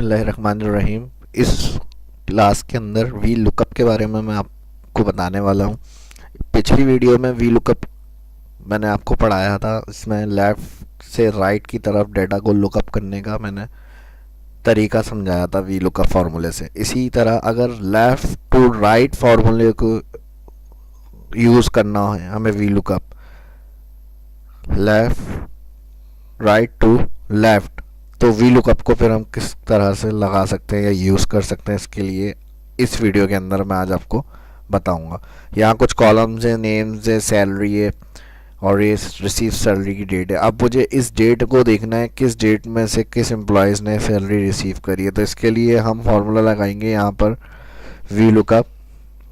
बिस्मिल्लाहिर्रहमानिर्रहीम। इस क्लास के अंदर वी लुकअप के बारे में मैं आपको बताने वाला हूँ। पिछली वीडियो में वी लुकअप मैंने आपको पढ़ाया था। इसमें लेफ़्ट से राइट की तरफ डेटा को लुकअप करने का मैंने तरीका समझाया था वी लुकअप फार्मूले से। इसी तरह अगर लेफ़्ट टू राइट फार्मूले को यूज़ करना है हमें we lookup left right to left, तो वी लुकअप को फिर हम किस तरह से लगा सकते हैं या यूज़ कर सकते हैं, इसके लिए इस वीडियो के अंदर मैं आज आपको बताऊंगा। यहाँ कुछ कॉलम्स हैं, नेम्स है, सैलरी है और ये रिसीव सैलरी की डेट है। अब मुझे इस डेट को देखना है किस डेट में से किस एम्प्लॉयज़ ने सैलरी रिसीव करी है। तो इसके लिए हम फार्मूला लगाएंगे यहाँ पर वी लुकअप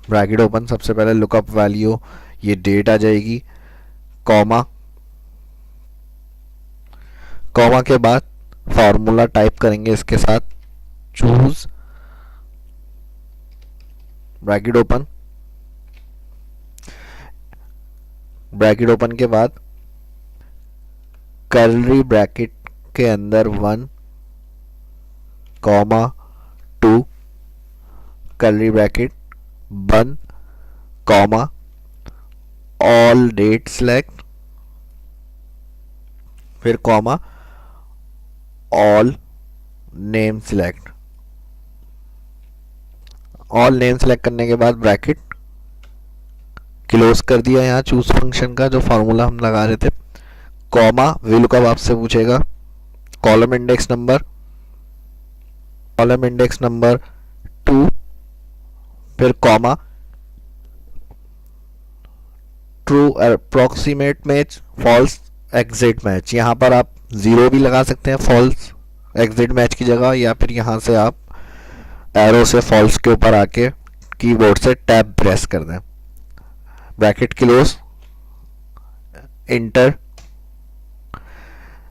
ब्रैकेट ओपन। सबसे पहले लुकअप वैल्यू ये डेट आ जाएगी, कॉमा के बाद फार्मूला टाइप करेंगे इसके साथ, चूज ब्रैकेट ओपन के बाद कर्ली ब्रैकेट के अंदर 1, 2 कर्ली ब्रैकेट बंद, कॉमा ऑल डेट सेलेक्ट, फिर comma all name select. All name select करने के बाद ब्रैकेट क्लोज कर दिया यहाँ चूज फंक्शन का जो फार्मूला हम लगा रहे थे, कॉमा वी लुकअप आपसे पूछेगा कॉलम इंडेक्स नंबर 2, फिर comma true approximate match, false exact match. यहाँ पर आप 0 भी लगा सकते हैं फॉल्स एग्जिट मैच की जगह, या फिर यहाँ से आप एरो से फॉल्स के ऊपर आके कीबोर्ड से टैब प्रेस कर दें, ब्रैकेट क्लोज, इंटर।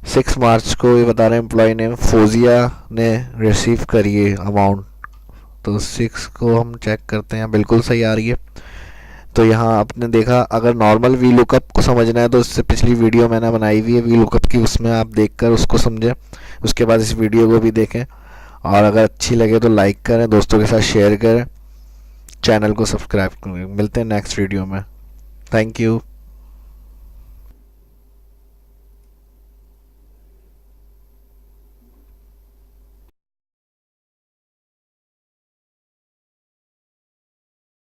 6 मार्च को ये बता रहे हैं एम्प्लॉय नेम फोजिया ने रिसीव करी है अमाउंट, तो 6 को हम चेक करते हैं, बिल्कुल सही आ रही है। तो यहाँ आपने देखा, अगर नॉर्मल वी लुकअप को समझना है तो इससे पिछली वीडियो मैंने बनाई हुई है वी लुकअप की, उसमें आप देखकर उसको समझें, उसके बाद इस वीडियो को भी देखें और अगर अच्छी लगे तो लाइक करें, दोस्तों के साथ शेयर करें, चैनल को सब्सक्राइब करें। मिलते हैं नेक्स्ट वीडियो में। Thank you.